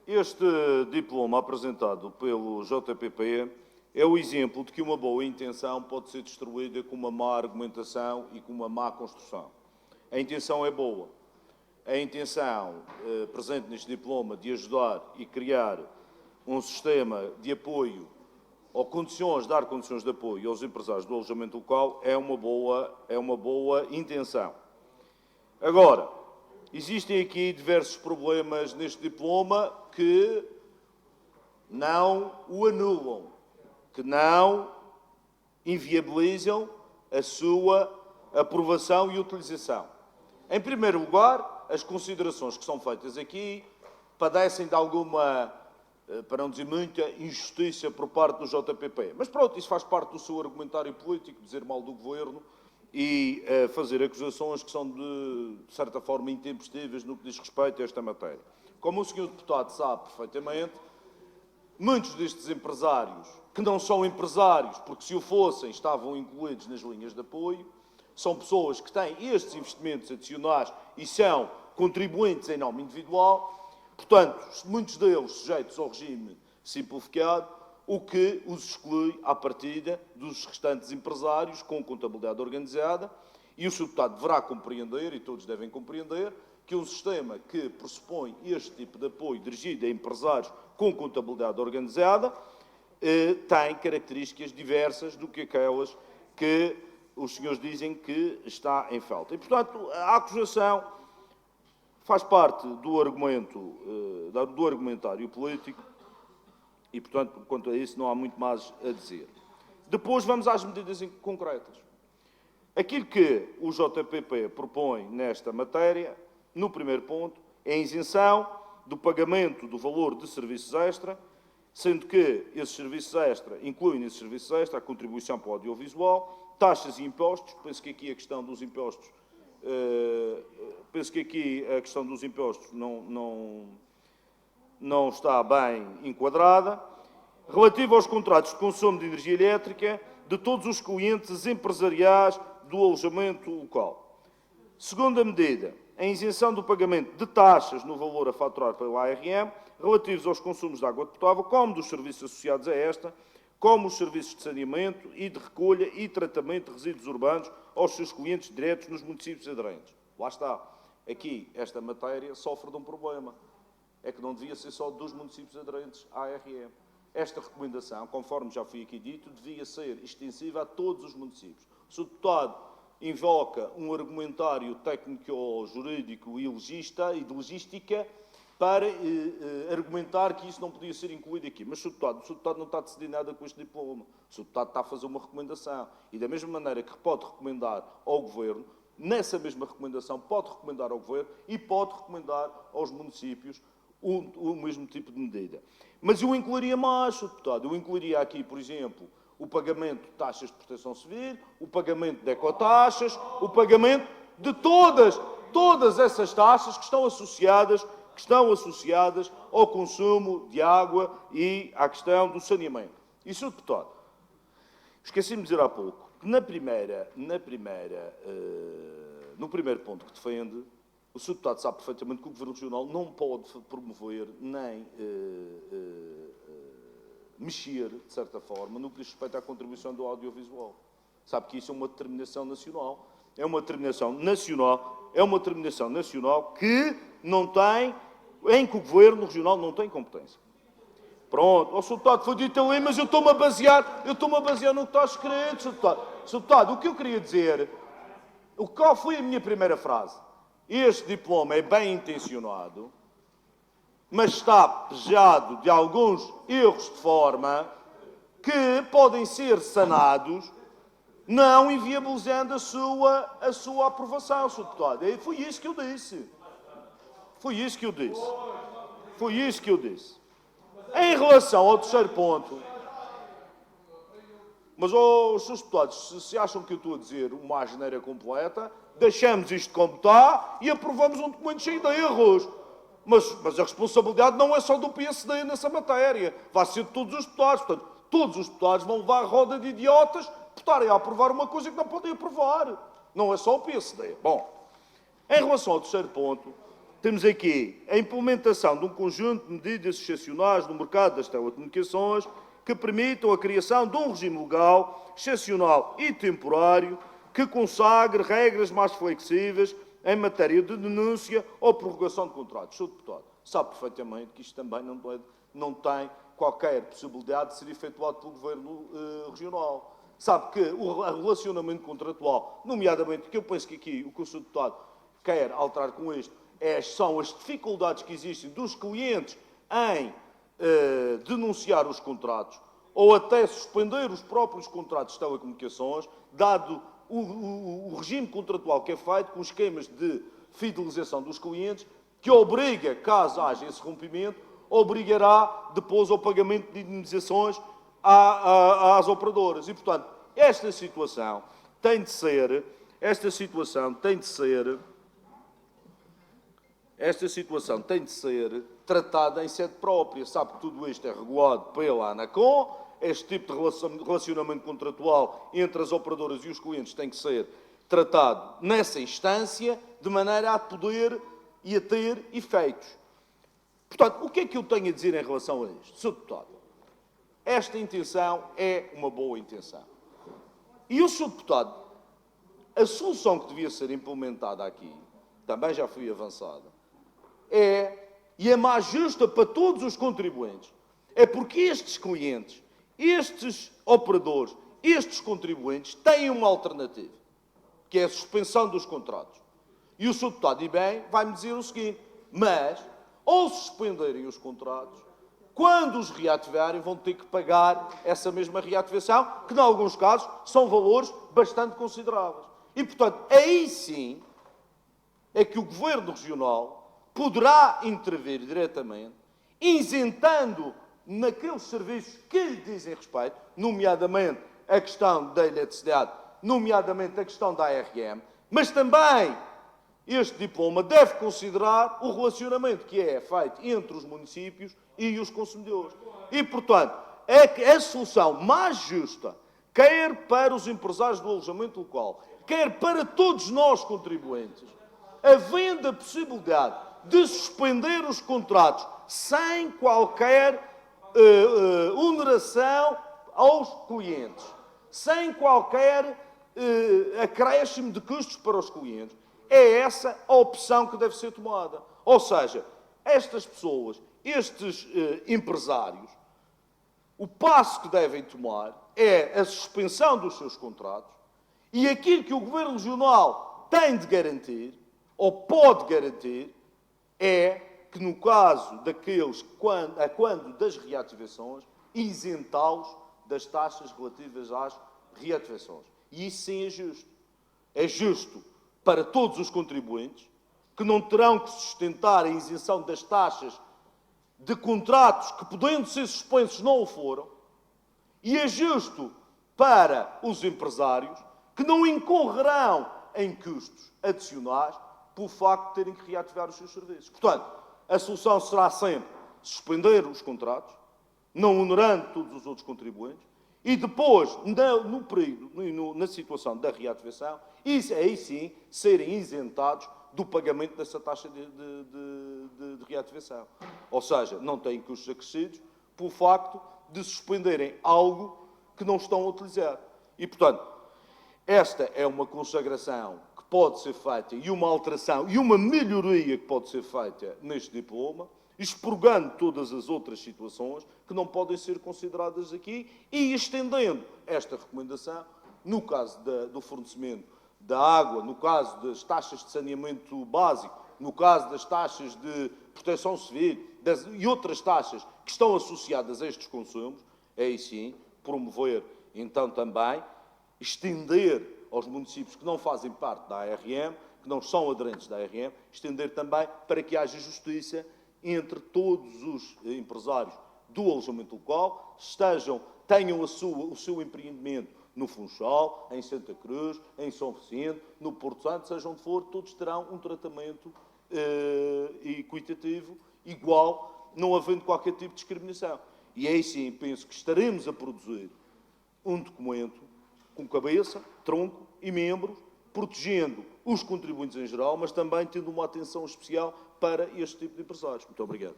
Este diploma apresentado pelo JPP é o exemplo de que uma boa intenção pode ser destruída com uma má argumentação e com uma má construção. A intenção é boa. A intenção presente neste diploma de ajudar e criar um sistema de apoio ou condições, dar condições de apoio aos empresários do alojamento local é uma boa intenção. Agora, existem aqui diversos problemas neste diploma que não o anulam, que não inviabilizam a sua aprovação e utilização. Em primeiro lugar, as considerações que são feitas aqui padecem de alguma, para não dizer muita, injustiça por parte do JPP. Mas pronto, isso faz parte do seu argumentário político, dizer mal do governo e fazer acusações que são, de certa forma, intempestivas no que diz respeito a esta matéria. Como o senhor deputado sabe perfeitamente, muitos destes empresários, que não são empresários, porque se o fossem estavam incluídos nas linhas de apoio, são pessoas que têm estes investimentos adicionais e são contribuintes em nome individual, portanto, muitos deles sujeitos ao regime simplificado, o que os exclui à partida dos restantes empresários com contabilidade organizada, e o Sr. Deputado deverá compreender, e todos devem compreender, que um sistema que pressupõe este tipo de apoio dirigido a empresários com contabilidade organizada tem características diversas do que aquelas que os senhores dizem que está em falta. E, portanto, a acusação faz parte do argumentário político e, portanto, quanto a isso não há muito mais a dizer. Depois vamos às medidas concretas. Aquilo que o JPP propõe nesta matéria, no primeiro ponto, é a isenção do pagamento do valor de serviços extra, sendo que esses serviços extra, incluem nesses serviços extra a contribuição para o audiovisual, taxas e impostos. Penso que aqui a questão dos impostos, não está bem enquadrada, relativo aos contratos de consumo de energia elétrica de todos os clientes empresariais do alojamento local. Segunda medida, a isenção do pagamento de taxas no valor a faturar pela ARM relativos aos consumos de água potável, como dos serviços associados a esta, como os serviços de saneamento e de recolha e tratamento de resíduos urbanos aos seus clientes diretos nos municípios aderentes. Lá está. Aqui, esta matéria sofre de um problema. É que não devia ser só dos municípios aderentes à ARM. Esta recomendação, conforme já foi aqui dito, devia ser extensiva a todos os municípios. O Sr. Deputado invoca um argumentário técnico-jurídico e de logística para argumentar que isso não podia ser incluído aqui. Mas o Sr. Deputado não está a decidir nada com este diploma. O Sr. Deputado está a fazer uma recomendação. E da mesma maneira que pode recomendar ao Governo, nessa mesma recomendação pode recomendar ao Governo e pode recomendar aos municípios o mesmo tipo de medida. Mas eu incluiria mais, Sr. Deputado. Eu incluiria aqui, por exemplo, o pagamento de taxas de proteção civil, o pagamento de ecotaxas, o pagamento de todas essas taxas que estão associadas ao consumo de água e à questão do saneamento. E, Sr. Deputado, esqueci-me de dizer há pouco que no primeiro ponto que defende, o Sr. Deputado sabe perfeitamente que o Governo Regional não pode promover nem mexer, de certa forma, no que diz respeito à contribuição do audiovisual. Sabe que isso é uma determinação nacional. É uma determinação nacional que não tem, em que o Governo Regional não tem competência. Pronto, o Sr. Deputado foi dito ali, mas eu estou-me a basear no que está escrito, Sr. Deputado. Sr. Deputado, o que eu queria dizer, qual foi a minha primeira frase? Este diploma é bem intencionado, mas está pejado de alguns erros de forma que podem ser sanados, não inviabilizando a sua aprovação, Sr. Deputado. E foi isso que eu disse. Em relação ao terceiro ponto, mas, Srs. Deputados, se acham que eu estou a dizer uma asneira completa, deixamos isto como está e aprovamos um documento cheio de erros. Mas a responsabilidade não é só do PSD nessa matéria. Vai ser de todos os deputados. Portanto, todos os deputados vão levar a roda de idiotas por estarem a aprovar uma coisa que não podem aprovar. Não é só o PSD. Bom, em relação ao terceiro ponto, temos aqui a implementação de um conjunto de medidas excepcionais no mercado das telecomunicações que permitam a criação de um regime legal, excepcional e temporário, que consagre regras mais flexíveis em matéria de denúncia ou prorrogação de contratos. Sr. Deputado, sabe perfeitamente que isto também não tem qualquer possibilidade de ser efetuado pelo Governo Regional. Sabe que o relacionamento contratual, nomeadamente, que eu penso que aqui o que o Sr. Deputado quer alterar com isto, são as dificuldades que existem dos clientes em denunciar os contratos ou até suspender os próprios contratos de telecomunicações, dado o regime contratual que é feito com esquemas de fidelização dos clientes, que obriga, caso haja esse rompimento, obrigará depois ao pagamento de indemnizações às operadoras. E, portanto, esta situação tem de ser tratada em sede própria. Sabe que tudo isto é regulado pela ANACOM. Este tipo de relacionamento contratual entre as operadoras e os clientes tem que ser tratado nessa instância, de maneira a poder e a ter efeitos. Portanto, o que é que eu tenho a dizer em relação a isto? Sr. Deputado, esta intenção é uma boa intenção. E o Sr. Deputado, a solução que devia ser implementada aqui, também já foi avançada, e é mais justa para todos os contribuintes, é porque estes clientes, estes operadores, estes contribuintes têm uma alternativa, que é a suspensão dos contratos. E o Sr. Deputado, e bem, vai-me dizer o seguinte, mas, ao suspenderem os contratos, quando os reativarem, vão ter que pagar essa mesma reativação, que, em alguns casos, são valores bastante consideráveis. E, portanto, aí sim é que o Governo Regional poderá intervir diretamente, isentando naqueles serviços que lhe dizem respeito, nomeadamente a questão da eletricidade, nomeadamente a questão da ARM, mas também este diploma deve considerar o relacionamento que é feito entre os municípios e os consumidores. E, portanto, é que a solução mais justa, quer para os empresários do alojamento local, quer para todos nós contribuintes, havendo a possibilidade de suspender os contratos sem qualquer oneração aos clientes, sem qualquer acréscimo de custos para os clientes, é essa a opção que deve ser tomada. Ou seja, estas pessoas, estes empresários, o passo que devem tomar é a suspensão dos seus contratos e aquilo que o Governo Regional tem de garantir, ou pode garantir, é que, no caso daqueles, quando das reativações, isentá-los das taxas relativas às reativações. E isso sim é justo. É justo para todos os contribuintes, que não terão que sustentar a isenção das taxas de contratos que, podendo ser suspensos, não o foram. E é justo para os empresários, que não incorrerão em custos adicionais pelo facto de terem que reativar os seus serviços. Portanto, a solução será sempre suspender os contratos, não onerando todos os outros contribuintes, e depois, no período, na situação da reativação, aí sim, serem isentados do pagamento dessa taxa de reativação. Ou seja, não têm custos acrescidos pelo facto de suspenderem algo que não estão a utilizar. E, portanto, esta é uma consagração que pode ser feita e uma alteração e uma melhoria que pode ser feita neste diploma, expurgando todas as outras situações que não podem ser consideradas aqui e estendendo esta recomendação, no caso do fornecimento da água, no caso das taxas de saneamento básico, no caso das taxas de proteção civil e outras taxas que estão associadas a estes consumos, aí sim, promover, então também, estender aos municípios que não fazem parte da ARM, que não são aderentes da ARM, estender também para que haja justiça entre todos os empresários do alojamento local, tenham o seu empreendimento no Funchal, em Santa Cruz, em São Vicente, no Porto Santo, seja onde for, todos terão um tratamento equitativo, igual, não havendo qualquer tipo de discriminação. E aí sim, penso que estaremos a produzir um documento com cabeça, tronco e membros, protegendo os contribuintes em geral, mas também tendo uma atenção especial para este tipo de empresários. Muito obrigado.